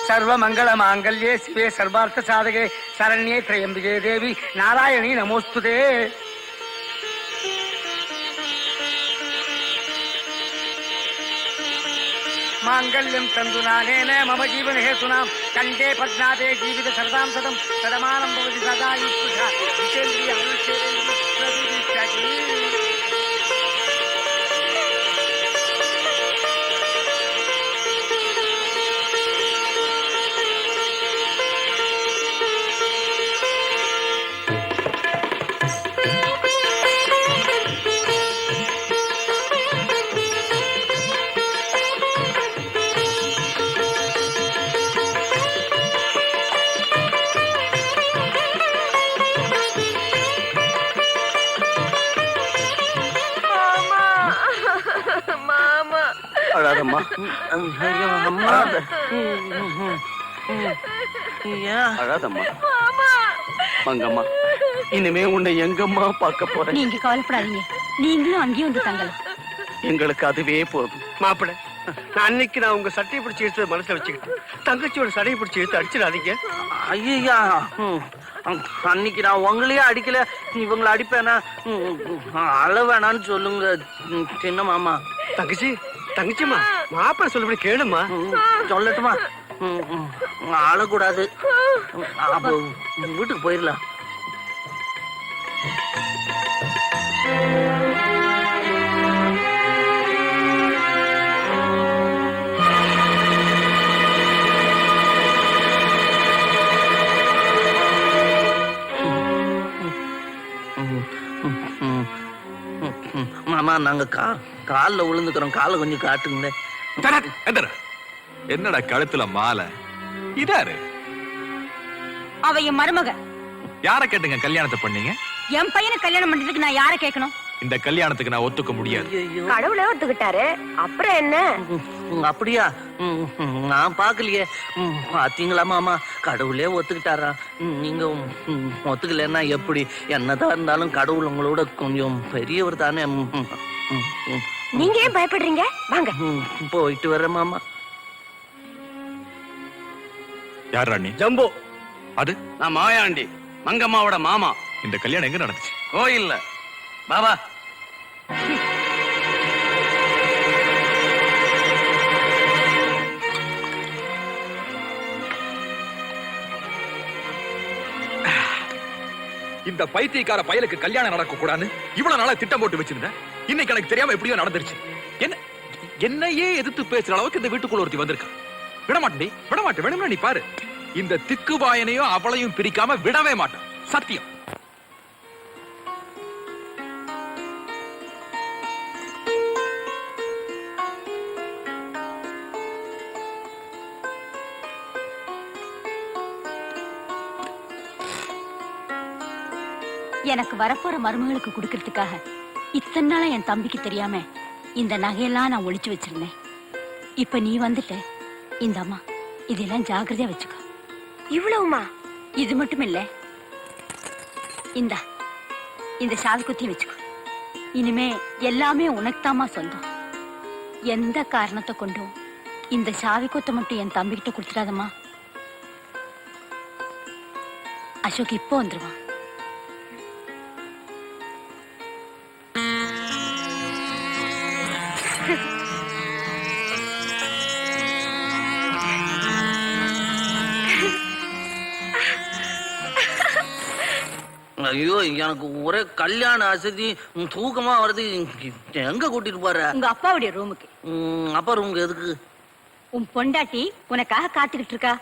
सर्वमंगल मांगल्ये शिवे सर्वार्थ साधके शरण्ये त्र्यंबके देवी नारायणी नमोस्तुते। मांगल्यं तंदुनानेन मम जीवन हेतुना कंठे पद्माते जीवित शरदां शतं शतमानं भवति सदा युष्टुषा जितेन्द्रिय आयुष्येन्द्रिय प्रतिष्ठति। அழாதம்மா, அழாதம்மா. மங்கம்மா, இனிமே உன்னை எங்கம்மா பார்க்க போறேன்? நீங்க கவலைப்படாதீங்க, நீங்களும் அங்கேயும் வந்து தங்கலாம். எங்களுக்கு அதுவே போதும். மாப்பிள்ள, அன்னைக்கு நான் உங்க சட்டையை பிடிச்சி எடுத்து மனசுல வச்சுக்கிட்டு தங்கச்சியோட சடையை பிடிச்சி எடுத்து அடிச்சிடாதீங்க. ஐயா, அன்னைக்கு நான் உங்களையே அடிக்கல, இவங்களை அடிப்பேனா? அழ வேணான்னு சொல்லுங்க சின்ன மாமா. தங்கச்சி, தங்கச்சிமா, மாப்பிள்ள சொல்லபடி கேளுமா. சொல்லட்டுமா? அழக்கூடாது. அப்போ வீட்டுக்கு போயிடலாம். மாமா, நாங்க கால்ல விழுந்துக்கிறோம், காலை கொஞ்சம் காட்டுங்க. என்னடா கழுத்துல மாலை? இதாரு அவ என் மருமக. யார கேட்டுங்க கல்யாணத்தை பண்ணீங்க? என் பையனை கல்யாணம் பண்றதுக்கு நான் யார கேட்கணும்? இந்த கல்யாணத்துக்கு நான் ஒத்துக்க முடியாது. கடவுளே ஒத்துக்கிட்டாரு, அப்புறம் என்ன? அப்படியா? நான் பாக்கலையே. பாத்தீங்களா மாமா, கடவுளே ஒத்துக்கிட்டாரா? நீங்க ஒத்துக்கலன்னா எப்படி? என்னதான் இருந்தாலும் கடவுள் உங்களோட கொஞ்சம் பெரியவர் தானே. நீங்க ஏன் பயப்படுறீங்க? வாங்க போயிட்டு வர மாமா. யார் ராணி? ஜம்பு. அது நான் மாயாண்டி, மங்கம்மாவோட மாமா. இந்த கல்யாணம் எங்க நடந்துச்சு? கோயில்ல. பாபா, இந்த பைத்தியக்கார பயலுக்கு கல்யாணம் நடக்க கூடாது இவ்வளவு நாளா திட்டம் போட்டு வச்சிருந்தேன். இன்னைக்கு எனக்கு தெரியாம எப்படியோ நடந்துருச்சு. என்னையே எதிர்த்து பேசுற அளவுக்கு இந்த வீட்டுக்குள்ள ஒருத்தி வந்திருக்கா. விடமாட்டேன், விடமாட்டேன். வேணும்னா நீ பாரு, இந்த திக்குவாயனையும் அவளையும் பிரிக்காம விடவே மாட்டேன், சத்தியம். எனக்கு வரப்போற மருமகளுக்கு கொடுக்கறதுக்காக இத்தனை நாளா என் தம்பிக்கு தெரியாம இந்த நகையெல்லாம் நான் ஒளிச்சு வச்சிருந்தேன். இப்ப நீ வந்துட்ட. இந்த அம்மா, இதெல்லாம் ஜாக்கிரதையா வச்சுக்கோ. இவ்வளவுமா? இது மட்டும் இல்ல, இந்த சாவி குத்தியும் வச்சுக்கோ. இனிமே எல்லாமே உனக்குதாமா சொந்தம். எந்த காரணத்தை கொண்டும் இந்த சாவி கொத்த மட்டும் என் தம்பிக்கிட்ட கொடுத்துடாதம்மா. அசோக் இப்போ வந்துருவான். ஐயோ, எனக்கு ஒரே கல்யாண அசதி, தூக்கமா வருது. எங்க கூட்டிட்டு போற? உங்க அப்பாவுடைய ரூமுக்கு. அப்பா ரூமுக்கு எதுக்கு? உன் பொண்டாட்டி உனக்காக காத்துக்கிட்டு இருக்கா.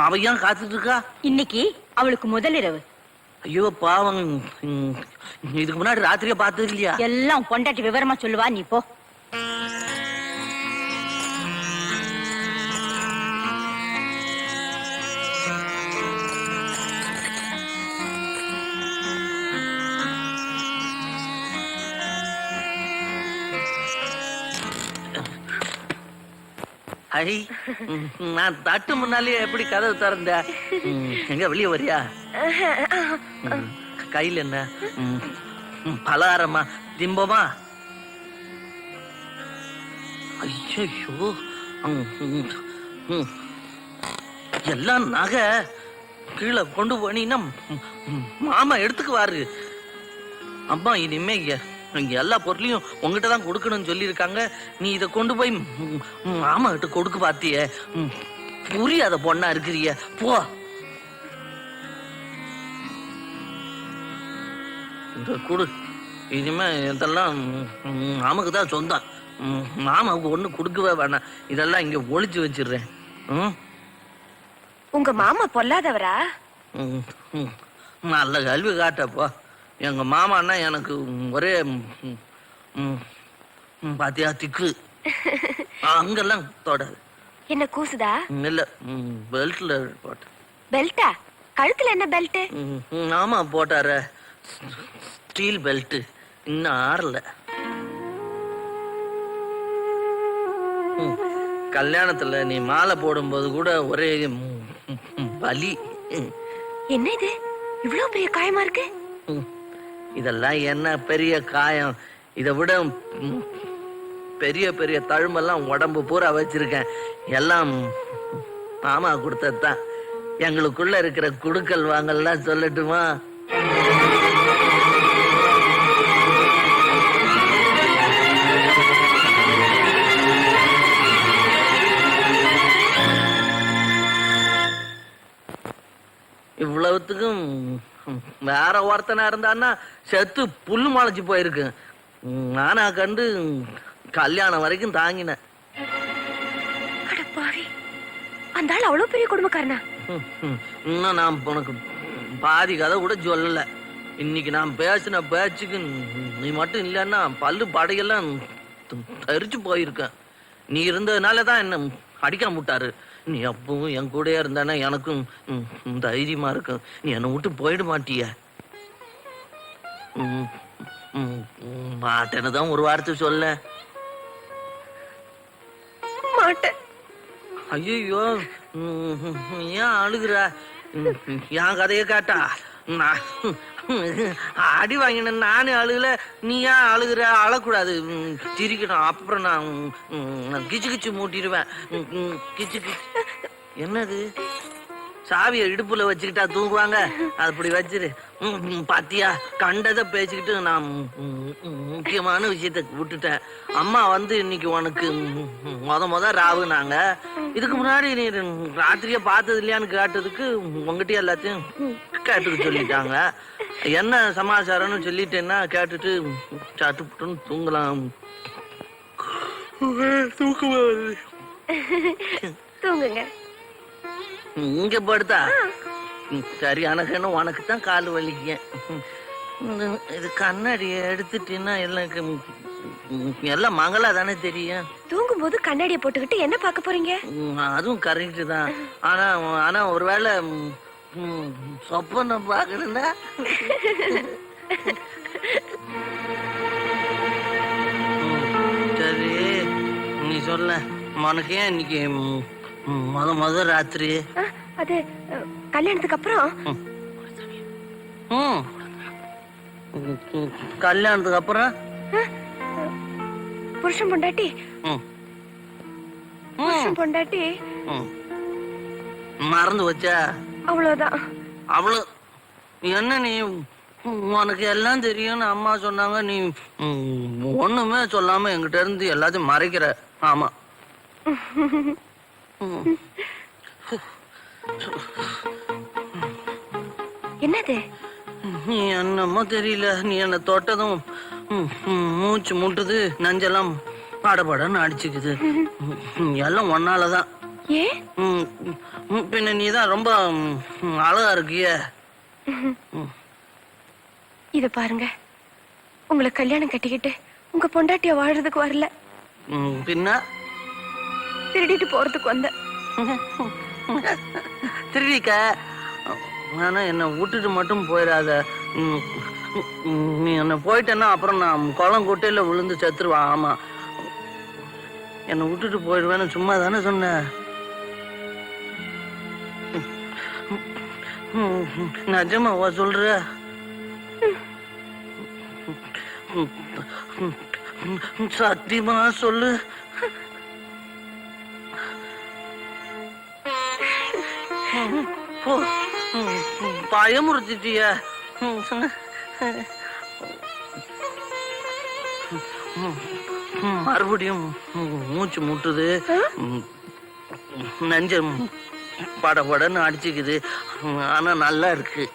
அவ ஏன் காத்துட்டு இருக்கா? இன்னைக்கு அவளுக்கு முதல் இரவு. ஐயோ பாவம், இதுக்கு முன்னாடி ராத்திரியா பார்த்தது இல்லையா? எல்லாம் பொண்டாட்டி விவரமா சொல்லுவா, நீ போ. ஐ, நான் தட்டு முன்னாலே எப்படி கதவு திறந்த? எங்க வெளியே வரியா? கையில் என்ன பலகாரமா, திம்பமா? ஐயோ, எல்லாம் நகை கீழே கொண்டு போனீங்கன்னா மாமா எடுத்துக்குவாரு. அம்மா இனிமே இங்க எல்லா பொருளையும் உங்ககிட்ட தான் கொடுக்கணும்னு சொல்லியிருக்காங்க. நீ இதை கொண்டு போய் மாமா கிட்ட கொடுக்க பாத்திய. புரியாத பொண்ணா இருக்கிறிய, போ. இந்த கொடு. இனிமே இதெல்லாம் மாமாக்கு தான் சொந்தம். மாமாவுக்கு ஒண்ணு கொடுக்கவே வேணாம். இதெல்லாம் இங்க ஒளிச்சு வச்சிடுறேன். உங்க மாமா பொல்லாதவரா? நல்ல கல்வி காட்டப்போ. எங்க மாமான்னா எனக்கு ஒரே பாத்தியா திக்கு. அங்கெல்லாம் தொடாது. என்ன கூசுதா? இல்ல, பெல்ட்ல போட்ட. பெல்ட்டா? கழுத்துல என்ன பெல்ட்? ஆமா போட்டார, ஸ்டீல் பெல்ட். இன்னும் ஆறல. கல்யாணத்துல நீ மாலை போடும்போது கூட ஒரே வலி. என்ன இது இவ்வளவு பெரிய காயமா இருக்கு? இதெல்லாம் என்ன பெரிய காயம்? இதை விட பெரிய பெரிய தழும்பெல்லாம் உடம்பு பூரா வச்சிருக்கேன். எல்லாம் மாமா கொடுத்ததுதான். எங்களுக்குள்ள இருக்கிற குடுக்கல் வாங்கல்லாம் சொல்லட்டுமா? இவ்வளவுத்துக்கும் வேற ஒருத்தனா இருந்தான்னா செத்து புல்லு முளைச்சு போயிருக்கு. நானா கண்டு கல்யாணம் வரைக்கும் தாங்கினேன். அந்த ஆள் அவ்வளவு பெரிய குடும்பக்காரனா? இன்னும் நான் உனக்கு பாதி கதை கூட சொல்லல. இன்னைக்கு நான் பேசின பேச்சுக்கு நீ மட்டும் இல்லைன்னா பல்லு படையெல்லாம் தரிச்சு போயிருக்கேன். நீ இருந்ததுனாலதான் என்ன அடிக்காம விட்டாரு. நீ அப்பவும் என் கூட இருந்தானே எனக்கும் தைரியமா இருக்கும். நீ என்னை விட்டு போயிட மாட்டிய. மாட்டேன்னு தான் ஒரு வார்த்தை சொல்ல மாட்டேன். ஐயோ, ஏன் அழுகுற? என் கதைய காட்டா அடி வாங்கின நானே அழுகல, நீ ஏன் அழுகுற? அழக்கூடாது, சிரிக்கணும். அப்புறம் நான் கிச்சு கிச்சு மூட்டிடுவேன். கிச்சு கிச்சு. என்னது? சாவியை இடுப்புல வச்சுக்கிட்டா தூங்குவாங்க? அப்படி வச்சிரு. பாத்தியா, கண்டதை பேசிக்கிட்டு நான் முக்கியமான விஷயத்த விட்டுட்டேன். அம்மா வந்து இன்னைக்கு உனக்கு முத ராவுனாங்க. இதுக்கு முன்னாடி நீ ராத்திரியா பார்த்தது இல்லையான்னு கேட்டதுக்கு உங்ககிட்ட எல்லாத்தையும் கேட்டுக்க சொல்லிட்டாங்க. என்ன சமாச்சாரம்னு சொல்லிட்டேன்னா கேட்டுட்டு சட்டுப்புட்டுன்னு தூங்கலாம். தூங்குங்க. இங்க படுத்தா சரி. எனக்கு உனக்கு தான் கால் வலிக்க. இது கண்ணாடி எடுத்துட்டீங்கன்னா எல்லாம் மங்களா தானே தெரியும். தூங்கும் போது கண்ணாடியை போட்டுக்கிட்டு என்ன பார்க்க போறீங்க? அதுவும் கரெக்ட் தான். ஆனா ஒருவேளை சொப்பனை பார்க்கணும்னா சரி நீ சொல்ல. உனக்கு ஏன் இன்னைக்கு முத ராத்திரி? அது கல்யாணத்துக்கு அப்புறம். கல்யாணத்துக்கு அப்புறம் புருஷன் பொண்டாட்டி பொண்டாட்டி மறந்து வச்சா? அவ்வளவுதான். அவ்வளவு என்ன? நீ உனக்கு எல்லாம் தெரியும்னு அம்மா சொன்னாங்க. நீ ஒண்ணுமே சொல்லாம என்கிட்ட இருந்து எல்லாத்தையும் மறைக்கிற. ஆமா. என்னது? நீ என்னமோ தெரியல. நீ என்ன தொட்டதும் மூச்சு முட்டுது, நஞ்செல்லாம் பாடப்பாடன்னு அடிச்சுக்குது. எல்லாம் ஒன்னாலதான். பின்ன நீதான் ரொம்ப அழகா இருக்கிய. இத பாருங்க, உங்களை கல்யாணம் கட்டிக்கிட்டு உங்க பொண்டாட்டிய வாழ்றதுக்கு வரல. பின்ன திருடிட்டு போறதுக்கு வந்த. திருடிக்க? ஆனா என்ன விட்டுட்டு மட்டும் போயிடாத. நீ என்ன போயிட்டேன்னா அப்புறம் நான் குளம் குட்டையில விழுந்து செத்துருவா. ஆமா, என்னை விட்டுட்டு போயிடுவேன்னு சும்மா தானே சொன்ன. நிஜமாவா சொல்ற? சத்தியமா சொல்லு. போ. பயமுறுத்திட்டிய. மறுபடியும் மூச்சு முட்டுது, நெஞ்சம் படபடன்னு அடிச்சுக்குது. ஆனா நல்லா இருக்கு.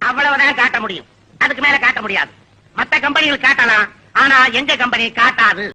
அவ்வளவுதான் காட்ட முடியும், அதுக்கு மேல காட்ட முடியாது. மத்த கம்பெனிகள் காட்டலாம், ஆனா எங்க கம்பெனி காட்டாது.